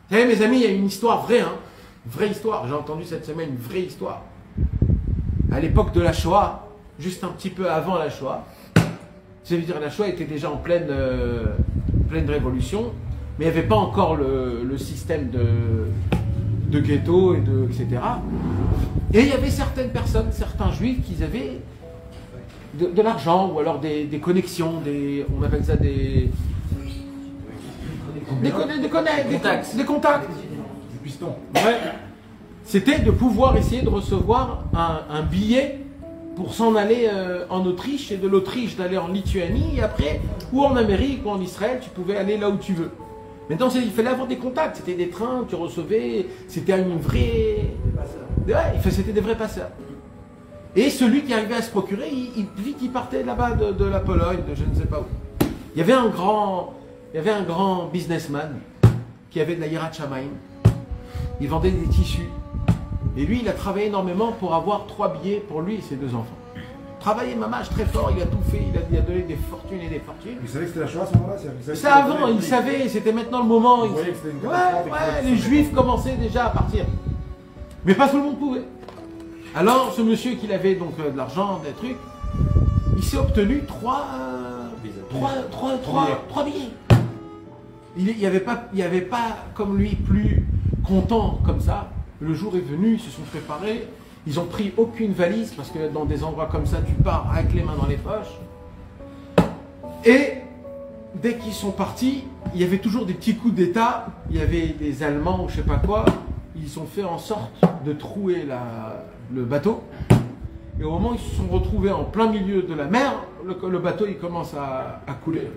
Vous savez, mes amis, il y a une histoire vraie, hein. Vraie histoire. J'ai entendu cette semaine une vraie histoire. À l'époque de la Shoah, juste un petit peu avant la Shoah, je veux dire, la Shoah était déjà en pleine révolution, mais il n'y avait pas encore le système de ghetto, etc. Et il y avait certaines personnes, certains juifs, qui avaient de l'argent, ou alors des connexions, on appelle ça des contacts. Du piston. Ouais. C'était de pouvoir essayer de recevoir un billet pour s'en aller en Autriche, et de l'Autriche d'aller en Lituanie, et après, ou en Amérique, ou en Israël, tu pouvais aller là où tu veux. Maintenant, il fallait avoir des contacts, c'était des trains, tu recevais, c'était une vraie... Ouais, c'était des vrais passeurs. Et celui qui arrivait à se procurer, vite il partait là-bas de la Pologne, de je ne sais pas où. Il y avait un grand businessman qui avait de la Yirat Shamayim. Il vendait des tissus. Et lui, il a travaillé énormément pour avoir 3 billets pour lui et ses 2 enfants. Travaillé mamage très fort, il a tout fait, il a donné des fortunes et des fortunes. Il savait que c'était la Shoah à ce moment-là? C'est avant, il savait, c'était maintenant le moment. Il voyait que c'était une ouais, les juifs commençaient déjà à partir. Mais pas tout le monde pouvait. Alors, ce monsieur qui avait donc de l'argent, des trucs, il s'est obtenu 3 billets. Il n'y avait pas comme lui plus content comme ça. Le jour est venu, ils se sont préparés. Ils n'ont pris aucune valise parce que dans des endroits comme ça, tu pars avec les mains dans les poches. Et dès qu'ils sont partis, il y avait toujours des petits coups d'état. Il y avait des Allemands ou je sais pas quoi. Ils ont fait en sorte de trouer le bateau. Et au moment où ils se sont retrouvés en plein milieu de la mer, le bateau il commence à couler.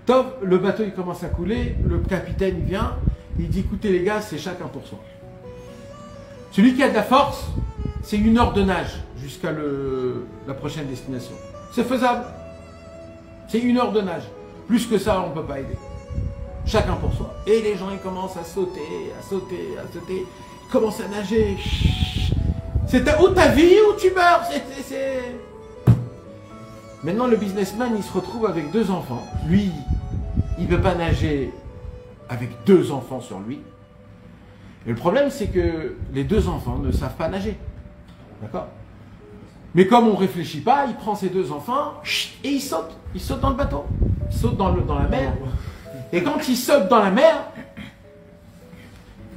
Top, le bateau il commence à couler. Le capitaine il vient. Il dit écoutez les gars, c'est chacun pour soi. Celui qui a de la force, c'est 1 heure de nage jusqu'à la prochaine destination. C'est faisable. C'est 1 heure de nage. Plus que ça, on ne peut pas aider. Chacun pour soi. Et les gens, ils commencent à sauter, à sauter, à sauter. Ils commencent à nager. C'est ou ta vie ou tu meurs. Maintenant, le businessman, il se retrouve avec 2 enfants. Lui, il ne peut pas nager avec 2 enfants sur lui. Et le problème, c'est que les 2 enfants ne savent pas nager. D'accord? Mais comme on ne réfléchit pas, il prend ses 2 enfants et il saute. Il saute dans le bateau. Il saute dans la mer. Et quand il saute dans la mer,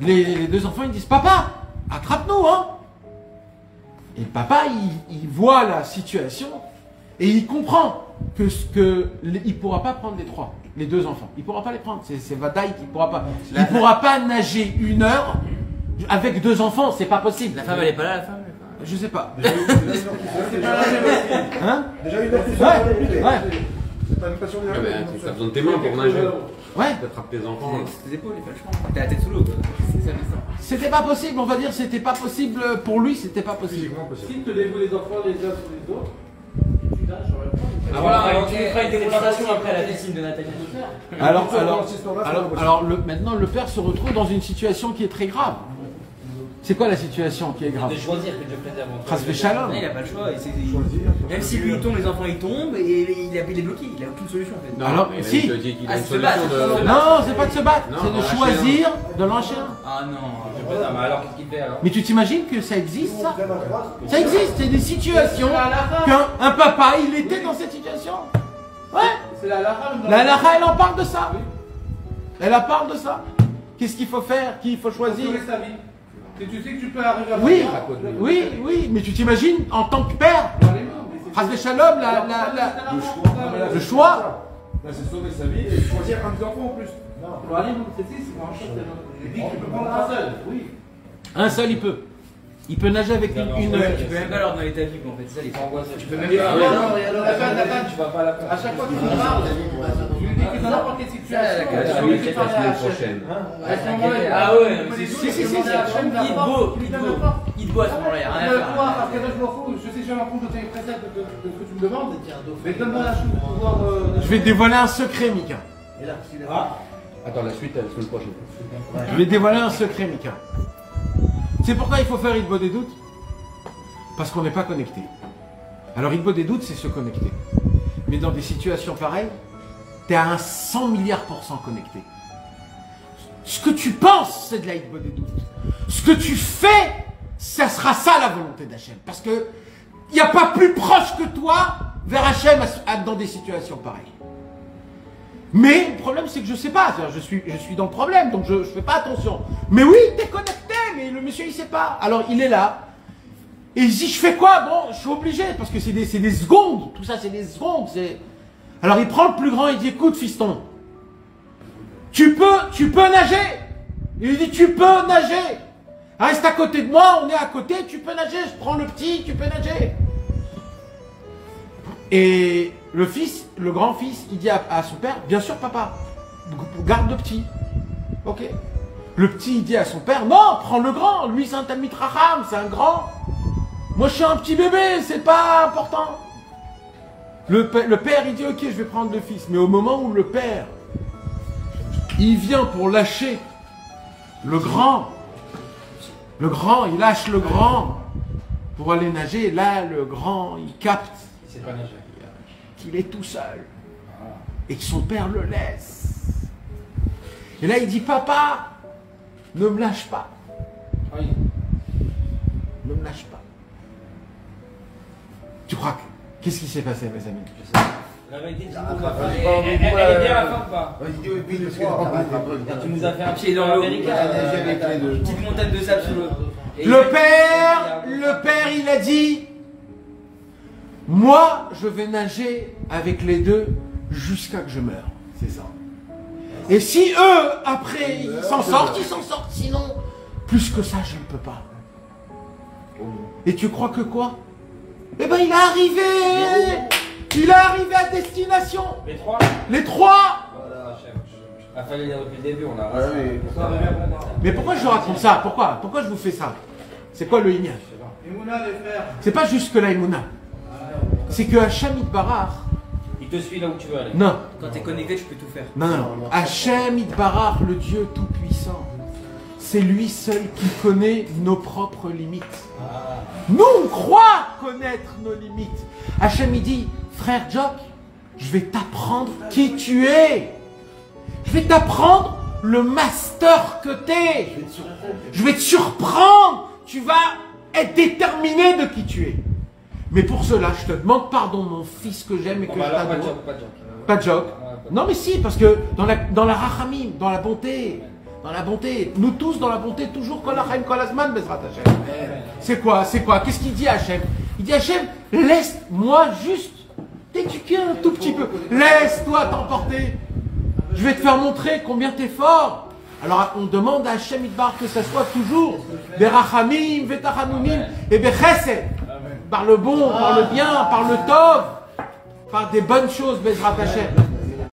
les 2 enfants, ils disent « Papa, attrape-nous, hein !» Et le papa, il voit la situation et il comprend qu'il ne pourra pas prendre les 2 enfants. Il ne pourra pas les prendre. C'est Vadaï qui ne pourra pas. Il ne pourra pas nager 1 heure avec 2 enfants. C'est pas possible. La femme, elle n'est pas là, la femme? Je sais pas. Hein? Déjà une heure plus ouais. C'est pas une passion de T'as besoin de tes mains pour nager. Ouais. T'attrapes tes enfants. C'est tes épaules, franchement. T'as la tête sous l'eau, quoi. C'est ça, C'était pas possible, on va dire, c'était pas possible pour lui, c'était pas possible. Si tu dévoues les enfants les uns sur les autres, tu nages sur la pointe. Ah voilà, tu feras une démonstration après la piscine de Nathalie. Alors maintenant, le père se retrouve dans une situation qui est très grave. C'est quoi la situation qui est grave? De choisir que Dieu préserve entre Ras v'shalom. il n'a pas le choix. Même si lui il tombe, les enfants ils tombent et il est bloqué. Il n'a aucune solution en fait. Non, Alors, mais si. il te dit qu'il a une se battre. solution de... Non, c'est pas de se battre, Non, c'est de d'enchaîner. choisir de l'enchaîner. Ah non, mais alors qu'est-ce qu'il fait alors? Mais tu t'imagines que ça existe, ça? Ça existe, c'est des situations qu'un papa, il était dans cette situation. Ouais. C'est la halakha. La halakha, elle en parle de ça. Elle en parle de ça. Qu'est-ce qu'il faut faire? Qui il faut choisir? Sauver sa vie. Et tu sais que tu peux arriver à Oui, mourir. oui, mais tu t'imagines en tant que père, Ras v'shalom, le choix. Là, c'est sauver sa vie et choisir un des enfants en plus. Le halim, c'est moi, il dit que tu peux prendre un seul. Oui. Un seul, il peut. Il peut nager avec une. Tu peux même pas leur donner ta vie, en fait. C'est ça les angoisses. Tu peux même Et pas. Nathan, Tu vas pas la faire. à chaque fois que tu me parles, tu lui dis que dans n'importe quelle situation, La suite, la semaine prochaine. à ce moment-là, Ah ouais, si, il te beau à ce moment-là, il n'y a rien à faire. parce que là, je m'en fous, je sais que je vais m'en fous de tes préceptes, de ce que tu me demandes, mais donne-moi la chance de pouvoir... Je vais te dévoiler un secret, Mika. Attends, la suite, la semaine prochaine. Je vais te dévoiler un secret, Mika. C'est pourquoi il faut faire Hitbod des doutes? Parce qu'on n'est pas connecté. Alors Hitbod des doutes, c'est se connecter. Mais dans des situations pareilles, tu es à un 100 milliards % connecté. Ce que tu penses, c'est de la hitbod des doutes. Ce que tu fais, ça sera ça la volonté d'Hachem. Parce que il n'y a pas plus proche que toi vers Hachem dans des situations pareilles. Mais le problème, c'est que je ne sais pas. Je suis dans le problème, donc je ne fais pas attention. Mais oui, t'es connecté, mais le monsieur, il ne sait pas. Alors, il est là. Et il dit, je fais quoi? Bon, je suis obligé, parce que c'est des secondes. Tout ça, c'est des secondes. Alors, il prend le plus grand, il dit, écoute, fiston, tu peux nager. Il lui dit, tu peux nager. Reste à côté de moi, on est à côté, tu peux nager. Je prends le petit, tu peux nager. Et le grand-fils, il dit à son père, bien sûr papa, garde le petit. Ok. Le petit, il dit à son père, non, prends le grand, lui c'est un Talmid Chacham, c'est un grand. Moi je suis un petit bébé, c'est pas important. Le père, il dit, ok, je vais prendre le fils. Mais au moment où le père, il vient pour lâcher le grand, il lâche le grand pour aller nager, là le grand, il capte qu'il est tout seul et que son père le laisse. Et là il dit, papa, ne me lâche pas. Ne me lâche pas. Tu crois que... Qu'est-ce qui s'est passé, mes amis? La vérité, elle est bien la fin ou pas? Tu nous as fait un pied dans l'eau. Une petite montagne de sable sous l'eau. Le père, il a dit, moi, je vais nager avec les deux jusqu'à que je meure. C'est ça. Et si eux, après, ils s'en sortent, sinon, plus que ça, je ne peux pas. Et tu crois que quoi? Eh ben, il est arrivé! Il est arrivé à destination! Les trois! Il fallait dire depuis le début, on a. Mais pourquoi je raconte ça? Pourquoi je vous fais ça? C'est quoi le Inyan? C'est pas juste que la Emouna. C'est que Hachem Yitbarach. Il te suit là où tu veux aller. Non. Quand tu es connecté, tu peux tout faire. Non. Hachem Yitbarach, le Dieu Tout-Puissant, c'est lui seul qui connaît nos propres limites. Nous, on croit connaître nos limites. Hachem, il dit, frère Jock, je vais t'apprendre qui tu es. Je vais t'apprendre le master que t'es. Je vais te surprendre. Tu vas être déterminé de qui tu es. Mais pour cela, je te demande pardon, mon fils que j'aime et que je t'adore. Pas de Jock. Non, mais si, parce que dans la rachamim, dans la bonté, nous tous dans la bonté, toujours kol hachaim kol hazman bezrat Hashem. C'est quoi? Qu'est-ce qu'il dit à Hachem? Il dit à Hachem, laisse-moi juste t'éduquer un tout petit peu. Laisse-toi t'emporter. Je vais te faire montrer combien t'es fort. Alors on demande à Hachem Yitbarach que ça soit toujours berachamim, vetachanunim et bechesed. Par le bon, par le bien, par le tov, par des bonnes choses, bezrat Hashem.